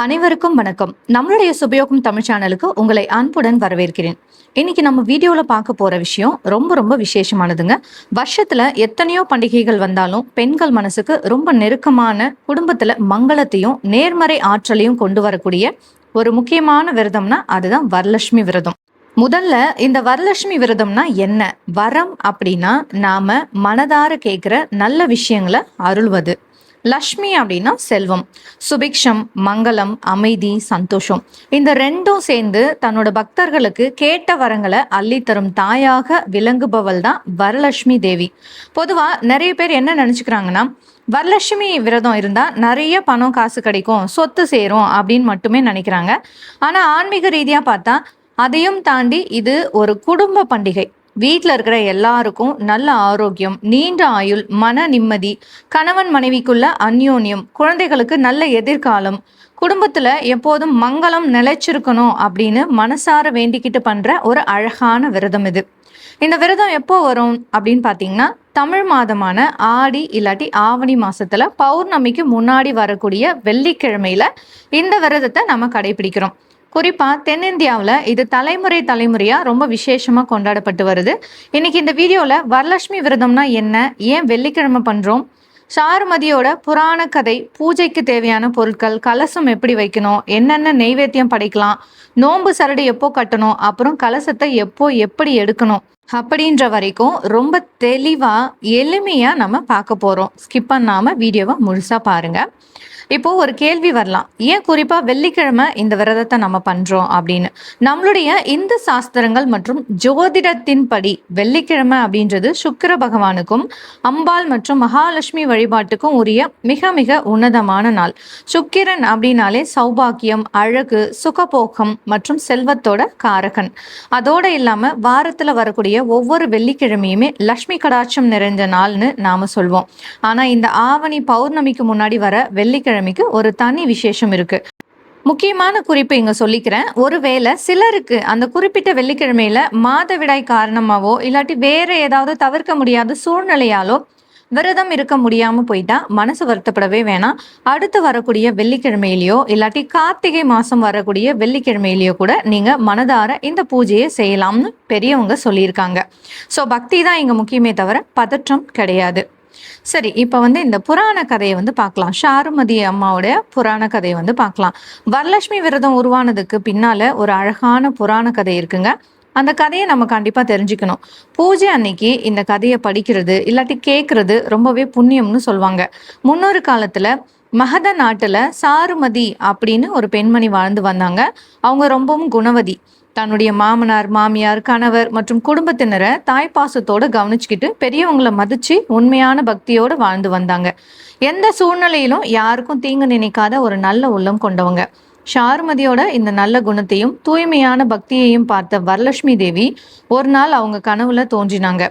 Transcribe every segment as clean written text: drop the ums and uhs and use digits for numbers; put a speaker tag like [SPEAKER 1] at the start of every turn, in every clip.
[SPEAKER 1] அனைவருக்கும் வணக்கம். நம்மளுடைய சுபயோகம் தமிழ் சேனலுக்கு உங்களை அன்புடன் வரவேற்கிறேன். இன்னைக்கு நம்ம வீடியோல பார்க்க போற விஷயம் ரொம்ப விசேஷமானதுங்க. வருஷத்துல எத்தனையோ பண்டிகைகள் வந்தாலும் பெண்கள் மனசுக்கு ரொம்ப நெருக்கமான, குடும்பத்துல மங்களத்தையும் நேர்மறை ஆற்றலையும் கொண்டு வரக்கூடிய ஒரு முக்கியமான விரதம்னா அதுதான் வரலட்சுமி விரதம். முதல்ல இந்த வரலட்சுமி விரதம்னா என்ன? வரம் அப்படின்னா நாம மனதார கேட்கிற நல்ல விஷயங்களை அருள்வது. லக்ஷ்மி அப்படின்னா செல்வம், சுபிக்ஷம், மங்களம், அமைதி, சந்தோஷம். இந்த ரெண்டும் சேர்ந்து தன்னோட பக்தர்களுக்கு கேட்ட வரங்களை அள்ளித்தரும் தாயாக விளங்குபவள் தான் வரலட்சுமி தேவி. பொதுவா நிறைய பேர் என்ன நினைச்சுக்கிறாங்கன்னா, வரலட்சுமி விரதம் இருந்தா நிறைய பணம் காசு கிடைக்கும், சொத்து சேரும் அப்படின்னு மட்டுமே நினைக்கிறாங்க. ஆனா ஆன்மீக ரீதியா பார்த்தா அதையும் தாண்டி இது ஒரு குடும்ப பண்டிகை. வீட்டில் இருக்கிற எல்லாருக்கும் நல்ல ஆரோக்கியம், நீண்ட ஆயுள், மன நிம்மதி, கணவன் மனைவிக்குள்ள அந்யோன்யம், குழந்தைகளுக்கு நல்ல எதிர்காலம், குடும்பத்துல எப்போதும் மங்களம் நிலைச்சிருக்கணும் அப்படின்னு மனசார வேண்டிக்கிட்டு பண்ற ஒரு அழகான விரதம் இது. இந்த விரதம் எப்போ வரும் அப்படின்னு பார்த்தீங்கன்னா, தமிழ் மாதமான ஆடி இல்லாட்டி ஆவணி மாசத்துல பௌர்ணமிக்கு முன்னாடி வரக்கூடிய வெள்ளிக்கிழமையில இந்த விரதத்தை நம்ம கடைபிடிக்கிறோம். குறிப்பா தென்னிந்தியாவில் இது தலைமுறையா ரொம்ப விசேஷமா கொண்டாடப்பட்டு வருது. இன்னைக்கு இந்த வீடியோல வரலட்சுமி விரதம்னா என்ன, ஏன் வெள்ளிக்கிழமை பண்றோம், சாருமதியோட புராண கதை, பூஜைக்கு தேவையான பொருட்கள், கலசம் எப்படி வைக்கணும், என்னென்ன நெய்வேத்தியம் படைக்கலாம், நோன்பு சரடு எப்போ கட்டணும், அப்புறம் கலசத்தை எப்போ எப்படி எடுக்கணும் அப்படின்ற வரைக்கும் ரொம்ப தெளிவா எளிமையா நம்ம பார்க்க போறோம். ஸ்கிப் பண்ணாம வீடியோவை முழுசா பாருங்க. இப்போ ஒரு கேள்வி வரலாம், ஏன் குறிப்பா வெள்ளிக்கிழமை இந்த விரதத்தை நம்ம பண்றோம் அப்படின்னு. நம்மளுடைய இந்து சாஸ்திரங்கள் மற்றும் ஜோதிடத்தின்படி வெள்ளிக்கிழமை அப்படின்றது சுக்கிர பகவானுக்கும் அம்பாள் மற்றும் மகாலட்சுமி வழிபாட்டுக்கும் உரிய மிக உன்னதமான நாள். சுக்கிரன் அப்படின்னாலே சௌபாக்கியம், அழகு, சுகபோகம் மற்றும் செல்வத்தோட காரகன். அதோட இல்லாம வாரத்துல வரக்கூடிய ஒவ்வொரு வெள்ளிக்கிழமையுமே லட்சுமி கடாட்சம் நிறைஞ்ச நாள்னு நாம சொல்வோம். ஆனா இந்த ஆவணி பௌர்ணமிக்கு முன்னாடி வர வெள்ளிக்கிழமைக்கு ஒரு தனி விசேஷம் இருக்கு. முக்கியமான குறிப்பு இங்க சொல்லிக்கிறேன். ஒருவேளை சிலருக்கு அந்த குறிப்பிட்ட வெள்ளிக்கிழமையில மாதவிடாய் காரணமாவோ இல்லாட்டி வேற ஏதாவது தவிர்க்க முடியாத சூழ்நிலையாலோ விரதம் இருக்க முடியாம போயிட்டா மனசு வருத்தப்படவே வேணாம். அடுத்து வரக்கூடிய வெள்ளிக்கிழமையிலயோ இல்லாட்டி கார்த்திகை மாசம் வரக்கூடிய வெள்ளிக்கிழமையிலயோ கூட நீங்க மனதார இந்த பூஜையை செய்யலாம்னு பெரியவங்க சொல்லியிருக்காங்க. ஸோ பக்தி தான் இங்க முக்கியமே தவிர பதற்றம் கிடையாது. சரி, இப்போ இந்த புராண கதையை பார்க்கலாம். சாருமதி அம்மாவுடைய புராண கதையை பார்க்கலாம். வரலட்சுமி விரதம் உருவானதுக்கு பின்னால ஒரு அழகான புராண கதை இருக்குங்க. அந்த கதையை நம்ம கண்டிப்பா தெரிஞ்சுக்கணும். பூஜை அன்னைக்கு இந்த கதையை படிக்கிறது இல்லாட்டி கேட்கறது ரொம்பவே புண்ணியம்னு சொல்லுவாங்க. முன்னொரு காலத்துல மகத நாட்டுல சாருமதி அப்படின்னு ஒரு பெண்மணி வாழ்ந்து வந்தாங்க. அவங்க ரொம்பவும் குணவதி. தன்னுடைய மாமனார், மாமியார், கணவர் மற்றும் குடும்பத்தினரை தாய்ப்பாசத்தோட கவனிச்சுக்கிட்டு பெரியவங்களை மதிச்சு உண்மையான பக்தியோட வாழ்ந்து வந்தாங்க. எந்த சூழ்நிலையிலும் யாருக்கும் தீங்கு நினைக்காத ஒரு நல்ல உள்ளம் கொண்டவங்க. சாருமதியோட இந்த நல்ல குணத்தையும் தூய்மையான பக்தியையும் பார்த்த வரலட்சுமி தேவி ஒரு நாள் அவங்க கனவுல தோன்றினாங்க.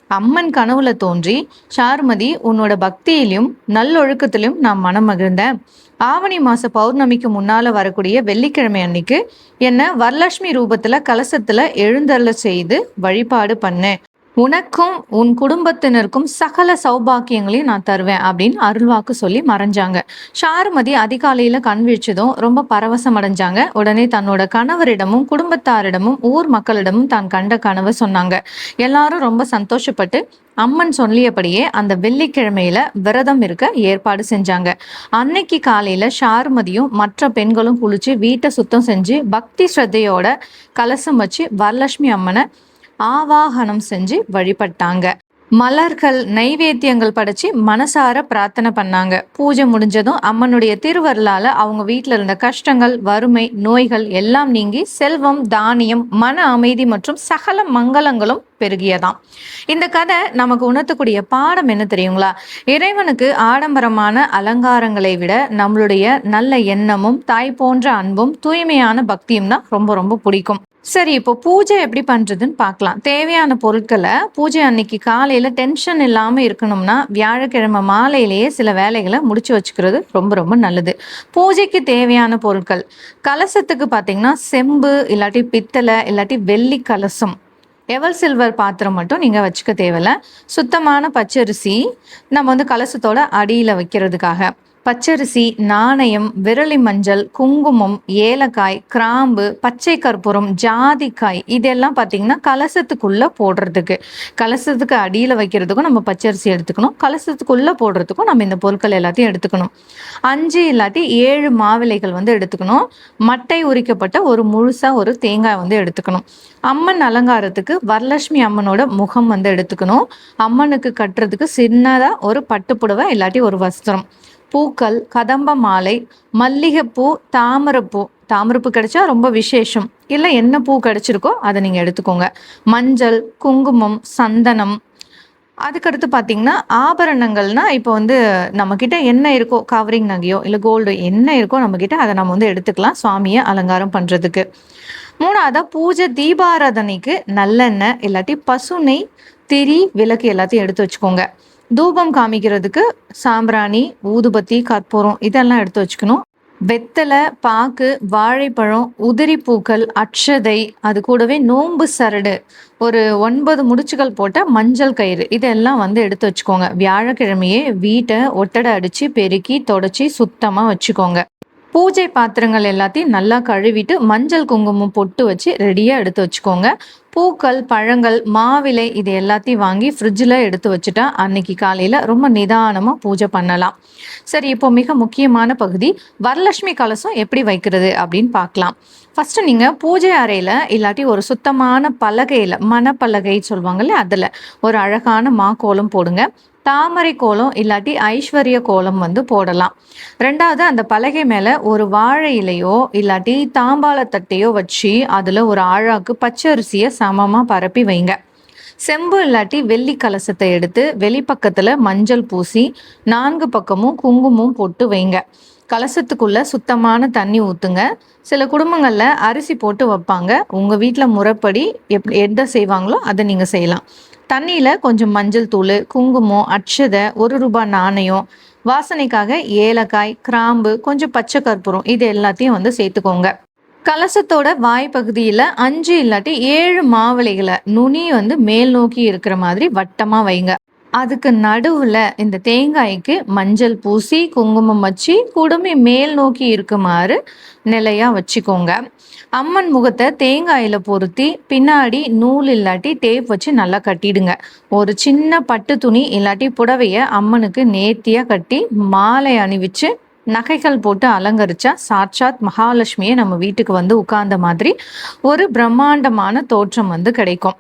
[SPEAKER 1] அம்மன் கனவுல தோன்றி, சாருமதி, உன்னோட பக்தியிலும் நல்லொழுக்கத்திலும் நான் மனம் மகிழ்ந்தேன். ஆவணி மாச பௌர்ணமிக்கு முன்னால வரக்கூடிய வெள்ளிக்கிழமை அன்னைக்கு என்ன வரலட்சுமி ரூபத்துல கலசத்துல எழுந்தருள செய்து வழிபாடு பண்ணேன். உனக்கும் உன் குடும்பத்தினருக்கும் சகல சௌபாக்கியங்களையும் நான் தருவேன் அப்படின்னு அருள்வாக்கு சொல்லி மறைஞ்சாங்க. சாருமதி அதிகாலையில கண் விழிச்சதும் ரொம்ப பரவசம் அடைஞ்சாங்க. உடனே தன்னோட கணவரிடமும் குடும்பத்தாரிடமும் ஊர் மக்களிடமும் தான் கண்ட கனவை சொன்னாங்க. எல்லாரும் ரொம்ப சந்தோஷப்பட்டு அம்மன் சொல்லியபடியே அந்த வெள்ளிக்கிழமையில விரதம் இருக்க ஏற்பாடு செஞ்சாங்க. அன்னைக்கு காலையில சாருமதியும் மற்ற பெண்களும் குளிச்சு வீட்டை சுத்தம் செஞ்சு பக்தி ஸ்ரத்தையோட கலசம் வச்சு வரலட்சுமி அம்மனை ஆவாகனம் செஞ்சு வழிபட்டாங்க. மலர்கள், நைவேத்தியங்கள் படைச்சு மனசார பிரார்த்தனை பண்ணாங்க. பூஜை முடிஞ்சதும் அம்மனுடைய திருவருளால அவங்க வீட்டில் இருந்த கஷ்டங்கள், வறுமை, நோய்கள் எல்லாம் நீங்கி செல்வம், தானியம், மன அமைதி மற்றும் சகல மங்களங்களும் பெருகியதாம். இந்த கதை நமக்கு உணர்த்தக்கூடிய பாடம் என்ன தெரியுங்களா? இறைவனுக்கு ஆடம்பரமான அலங்காரங்களை விட நம்மளுடைய நல்ல எண்ணமும் தாய் போன்ற அன்பும் தூய்மையான பக்தியும் தான் ரொம்ப பிடிக்கும். சரி, இப்போ பூஜை எப்படி பண்றதுன்னு பார்க்கலாம். தேவையான பொருட்களை பூஜை அன்னைக்கு காலையில டென்ஷன் இல்லாம இருக்கணும்னா வியாழக்கிழமை மாலையிலேயே சில வேலைகளை முடிச்சு வச்சுக்கிறது ரொம்ப நல்லது. பூஜைக்கு தேவையான பொருட்கள், கலசத்துக்கு பார்த்தீங்கன்னா செம்பு இல்லாட்டி பித்தளை இல்லாட்டி வெள்ளி கலசம், எவர் சில்வர் பாத்திரம் மட்டும் நீங்கள் வச்சுக்க தேவையில்ல. சுத்தமான பச்சரிசி நம்ம கலசத்தோட அடியில் வைக்கிறதுக்காக, பச்சரிசி, நாணயம், விரலி மஞ்சள், குங்குமம், ஏலக்காய், கிராம்பு, பச்சை கற்பூரம், ஜாதிக்காய் இதெல்லாம் பார்த்தீங்கன்னா கலசத்துக்குள்ளே போடுறதுக்கு, கலசத்துக்கு அடியில் வைக்கிறதுக்கும் நம்ம பச்சரிசி எடுத்துக்கணும், கலசத்துக்குள்ளே போடுறதுக்கும் நம்ம இந்த பொருட்கள் எல்லாத்தையும் எடுத்துக்கணும். 5 இல்லாட்டி 7 மாவிலைகள் வந்து எடுத்துக்கணும். மட்டை உரிக்கப்பட்ட ஒரு முழுசாக ஒரு தேங்காய் வந்து எடுத்துக்கணும். அம்மன் அலங்காரத்துக்கு வரலட்சுமி அம்மனோட முகம் வந்து எடுத்துக்கணும். அம்மனுக்கு கட்டுறதுக்கு சின்னதாக ஒரு பட்டுப்புடவை இல்லாட்டி ஒரு வஸ்திரம், பூக்கள், கதம்ப மாலை, மல்லிகைப்பூ, தாமரைப்பூ, தாமரைப்பூ கிடைச்சா ரொம்ப விசேஷம், இல்லை என்ன பூ கிடைச்சிருக்கோ அதை நீங்கள் எடுத்துக்கோங்க. மஞ்சள், குங்குமம், சந்தனம். அதுக்கடுத்து பார்த்தீங்கன்னா ஆபரணங்கள்னா இப்போ வந்து நம்மக்கிட்ட என்ன இருக்கோ, கவரிங் நகையோ இல்லை கோல்டு என்ன இருக்கோ நம்மக்கிட்ட அதை நம்ம வந்து எடுத்துக்கலாம் சுவாமியை அலங்காரம் பண்ணுறதுக்கு. 3வதா பூஜை தீபாராதனைக்கு நல்லெண்ணெய் இல்லாட்டி பசு நெய், திரி, விளக்கு எல்லாத்தையும் எடுத்து வச்சுக்கோங்க. தூபம் காமிக்கிறதுக்கு சாம்பிராணி, ஊதுபத்தி, கற்பூரம் இதெல்லாம் எடுத்து வச்சுக்கணும். வெத்தலை, பாக்கு, வாழைப்பழம், உதிரி பூக்கள், அட்சதை, அது கூடவே நோன்பு சரடு, ஒரு 9 முடிச்சுகள் போட்ட மஞ்சள் கயிறு இதெல்லாம் வந்து எடுத்து வச்சுக்கோங்க. வியாழக்கிழமையே வீட்டை ஒட்டடை அடித்து பெருக்கி தொடச்சி சுத்தமாக வச்சுக்கோங்க. பூஜை பாத்திரங்கள் எல்லாத்தையும் நல்லா கழுவிட்டு மஞ்சள் குங்குமம் பொட்டு வச்சு ரெடியாக எடுத்து வச்சுக்கோங்க. பூக்கள், பழங்கள், மாவிலை இது எல்லாத்தையும் வாங்கி ஃப்ரிட்ஜில் எடுத்து வச்சுட்டா அன்னைக்கு காலையில் ரொம்ப நிதானமாக பூஜை பண்ணலாம். சரி, இப்போ மிக முக்கியமான பகுதி, வரலட்சுமி கலசம் எப்படி வைக்கிறது அப்படின்னு பார்க்கலாம். ஃபஸ்ட்டு நீங்கள் பூஜை அறையில் இல்லாட்டி ஒரு சுத்தமான பலகையில், மணப்பலகை சொல்லுவாங்கல்ல, அதில் ஒரு அழகான மாக்கோலம் போடுங்க. தாமரை கோலம் இல்லாட்டி ஐஸ்வர்ய கோலம் வந்து போடலாம். 2வது, அந்த பலகை மேலே ஒரு வாழை இலையோ இல்லாட்டி தாம்பாள தட்டையோ வச்சு அதில் ஒரு ஆழாக்கு பச்சரிசியை சமமாக பரப்பி வைங்க. செம்பு இல்லாட்டி வெள்ளி கலசத்தை எடுத்து வெளிப்பக்கத்தில் மஞ்சள் பூசி 4 பக்கமும் குங்குமம் போட்டு வைங்க. கலசத்துக்குள்ள சுத்தமான தண்ணி ஊற்றுங்க. சில குடும்பங்களில் அரிசி போட்டு வைப்பாங்க. உங்கள் வீட்டில் முறைப்படி எதை செய்வாங்களோ அதை நீங்கள் செய்யலாம். தண்ணியில் கொஞ்சம் மஞ்சள் தூள், குங்குமம், அட்சதை, ₹1 நாணயம், வாசனைக்காக ஏலக்காய், கிராம்பு, கொஞ்சம் பச்சை கற்பூரம் இது எல்லாத்தையும் வந்து சேர்த்துக்கோங்க. கலசத்தோட வாய்ப்பகுதியில் 5 இல்லாட்டி 7 மாவிளைகளை நுனி வந்து மேல் நோக்கி இருக்கிற மாதிரி வட்டமாக வைங்க. அதுக்கு நடுவில் இந்த தேங்காய்க்கு மஞ்சள் பூசி குங்குமம் வச்சு குடுமி மேல் நோக்கி இருக்குமாறு நிலையாக வச்சுக்கோங்க. அம்மன் முகத்தை தேங்காயில் பொருத்தி பின்னாடி நூல் இல்லாட்டி டேப் வச்சு நல்லா கட்டிடுங்க. ஒரு சின்ன பட்டு துணி இல்லாட்டி புடவையை அம்மனுக்கு நேர்த்தியாக கட்டி மாலை அணிவிச்சு நகைகள் போட்டு அலங்கரிச்சா சாட்சாத் மகாலட்சுமியை நம்ம வீட்டுக்கு வந்து உட்கார்ந்த மாதிரி ஒரு பிரம்மாண்டமான தோற்றம் வந்து கிடைக்கும்.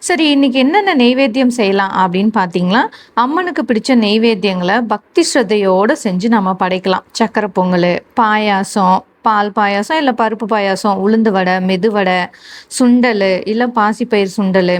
[SPEAKER 1] சரி, இன்னைக்கு என்னென்ன நெய்வேத்தியம் செய்யலாம் அப்படின்னு பார்த்தீங்களா? அம்மனுக்கு பிடிச்ச நெய்வேத்தியங்களை பக்தி ஸ்ரத்தையோடு செஞ்சு நம்ம படைக்கலாம். சக்கரை பொங்கல், பாயாசம், பால் பாயாசம் இல்லை பருப்பு பாயாசம், உளுந்து வடை, மெதுவடை, சுண்டல் இல்லை பாசிப்பயிர் சுண்டல்,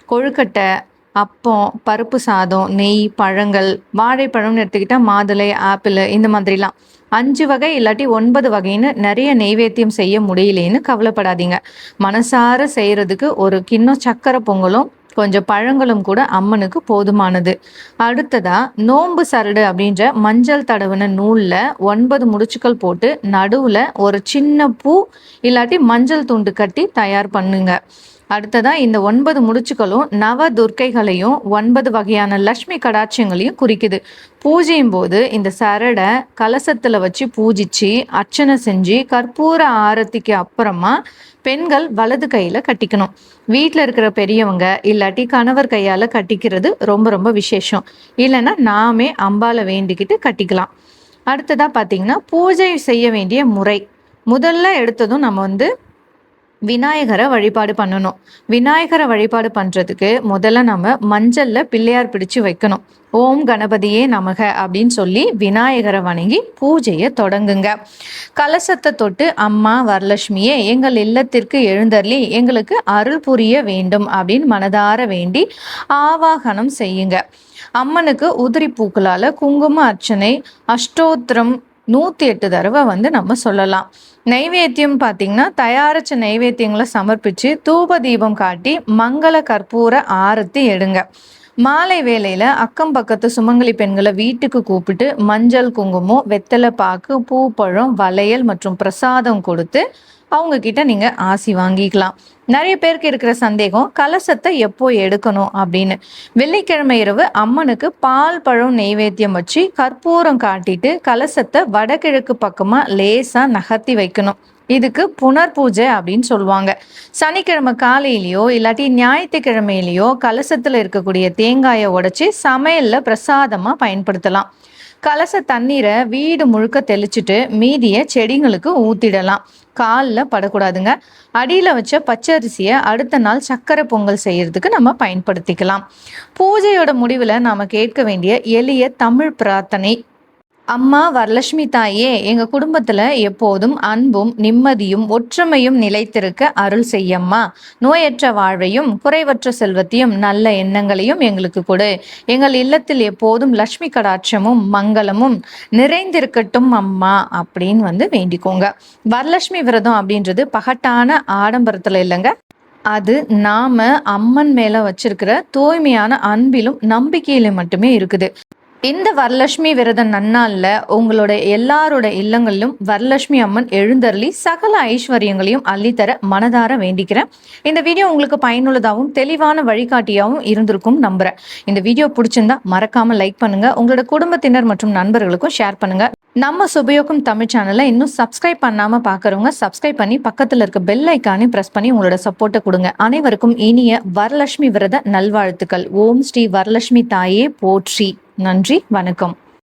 [SPEAKER 1] கொழுக்கட்டை, அப்பம், பருப்பு சாதம், நெய், பழங்கள், வாழைப்பழம்னு எடுத்துக்கிட்டால் மாதுளை, ஆப்பிள் இந்த மாதிரிலாம் 5 வகை இல்லாட்டி 9 வகைன்னு நிறைய நெய்வேத்தியம் செய்ய முடியலேன்னு கவலைப்படாதீங்க. மனசார செய்கிறதுக்கு ஒரு கிண்ணம் சக்கரை பொங்கலும் கொஞ்சம் பழங்களும் கூட அம்மனுக்கு போதுமானது. அடுத்ததா நோன்பு சரடு அப்படின்ற மஞ்சள் தடவின நூலில் 9 முடிச்சுக்கள் போட்டு நடுவில் ஒரு சின்ன பூ இல்லாட்டி மஞ்சள் துண்டு கட்டி தயார் பண்ணுங்க. அடுத்ததா இந்த 9 முடிச்சுக்களும் நவ துர்க்கைகளையும் 9 வகையான லட்சுமி கடாட்சியங்களையும் குறிக்குது. பூஜையும் போது இந்த சரடை கலசத்தில் வச்சு பூஜிச்சு அர்ச்சனை செஞ்சு கற்பூர ஆரத்திக்கு அப்புறமா பெண்கள் வலது கையில் கட்டிக்கணும். வீட்டில் இருக்கிற பெரியவங்க இல்லாட்டி கணவர் கையால் கட்டிக்கிறது ரொம்ப ரொம்ப விசேஷம். இல்லைன்னா நாமே அம்பால வேண்டிக்கிட்டு கட்டிக்கலாம். அடுத்ததாக பார்த்தீங்கன்னா பூஜை செய்ய வேண்டிய முறை. முதல்ல எடுத்ததும் நம்ம வந்து விநாயகரை வழிபாடு பண்ணணும். விநாயகரை வழிபாடு பண்ணுறதுக்கு முதல்ல நம்ம மஞ்சளில் பிள்ளையார் பிடிச்சு வைக்கணும். ஓம் கணபதியே நமக அப்படின்னு சொல்லி விநாயகரை வணங்கி பூஜையை தொடங்குங்க. கலசத்தை தொட்டு அம்மா வரலட்சுமியே எங்கள் இல்லத்திற்கு எழுந்தருளி எங்களுக்கு அருள் புரிய வேண்டும் அப்படின்னு மனதார வேண்டி ஆவாகனம் செய்யுங்க. அம்மனுக்கு உதிரி பூக்களால் குங்கும அர்ச்சனை அஷ்டோத்திரம் 108 தடவை வந்து நம்ம சொல்லலாம். நைவேத்தியம் பார்த்தீங்கன்னா தயாரிச்ச நைவேத்தியங்களை சமர்ப்பித்து தூப தீபம் காட்டி மங்கள கற்பூர ஆரத்தி எடுங்க. மாலை வேளையில் அக்கம் பக்கத்து சுமங்கலி பெண்களை வீட்டுக்கு கூப்பிட்டு மஞ்சள், குங்குமம், வெத்தலை பாக்கு, பூ, பழம், வளையல் மற்றும் பிரசாதம் கொடுத்து அவங்க கிட்ட நீங்க ஆசி வாங்கிக்கலாம். நிறைய பேருக்கு இருக்கிற சந்தேகம், கலசத்தை எப்போ எடுக்கணும் அப்படின்னு. வெள்ளிக்கிழமை இரவு அம்மனுக்கு பால் பழம் நெய்வேத்தியம் வச்சு கற்பூரம் காட்டிட்டு கலசத்தை வடகிழக்கு பக்கமா லேசா நகர்த்தி வைக்கணும். இதுக்கு புனர் பூஜை அப்படின்னு சொல்லுவாங்க. சனிக்கிழமை காலையிலயோ இல்லாட்டி ஞாயிற்றுக்கிழமையிலயோ கலசத்துல இருக்கக்கூடிய தேங்காயை உடைச்சி சமையல்ல பிரசாதமா பயன்படுத்தலாம். கலச தண்ணீரை வீடு முழுக்க தெளிச்சுட்டு மீதியை செடிங்களுக்கு ஊத்திடலாம். காலில் படக்கூடாதுங்க. அடியில் வச்ச பச்சரிசியை அடுத்த நாள் சக்கரை பொங்கல் செய்யறதுக்கு நம்ம பயன்படுத்திக்கலாம். பூஜையோட முடிவில் நாம் கேட்க வேண்டிய எளிய தமிழ் பிரார்த்தனை: அம்மா வரலட்சுமி தாயே, எங்க குடும்பத்துல எப்போதும் அன்பும் நிம்மதியும் ஒற்றுமையும் நிலைத்திருக்க அருள் செய்யம்மா. நோயற்ற வாழ்வையும் குறைவற்ற செல்வத்தையும் நல்ல எண்ணங்களையும் எங்களுக்கு கொடு. எங்கள் இல்லத்தில் எப்போதும் லட்சுமி கடாட்சமும் மங்களமும் நிறைந்திருக்கட்டும் அம்மா அப்படின்னு வேண்டிக்கோங்க. வரலட்சுமி விரதம் அப்படின்றது பகட்டான ஆடம்பரத்துல இல்லைங்க. அது நாம அம்மன் மேல வச்சிருக்கிற தூய்மையான அன்பிலும் நம்பிக்கையிலும் மட்டுமே இருக்குது. இந்த வரலட்சுமி விரத நன்னாள்ல உங்களோட எல்லாரோட இல்லங்களிலும் வரலட்சுமி அம்மன் எழுந்தருளி சகல ஐஸ்வர்யங்களையும் அள்ளித்தர மனதார வேண்டிக்கிறேன். இந்த வீடியோ உங்களுக்கு பயனுள்ளதாகவும் தெளிவான வழிகாட்டியாகவும் இருந்திருக்கும் நம்புறேன். இந்த வீடியோ பிடிச்சிருந்தா மறக்காம லைக் பண்ணுங்க, உங்களோட குடும்பத்தினர் மற்றும் நண்பர்களுக்கும் ஷேர் பண்ணுங்க. நம்ம சுபயோகம் தமிழ் சேனலை இன்னும் சப்ஸ்கிரைப் பண்ணாம பாக்குறவங்க சப்ஸ்கிரைப் பண்ணி பக்கத்துல இருக்க பெல் ஐக்கானை பிரஸ் பண்ணி உங்களோட சப்போர்ட்டை கொடுங்க. அனைவருக்கும் இனிய வரலட்சுமி விரத நல்வாழ்த்துக்கள். ஓம் ஸ்ரீ வரலட்சுமி தாயே போற்றி. நன்றி, வணக்கம்.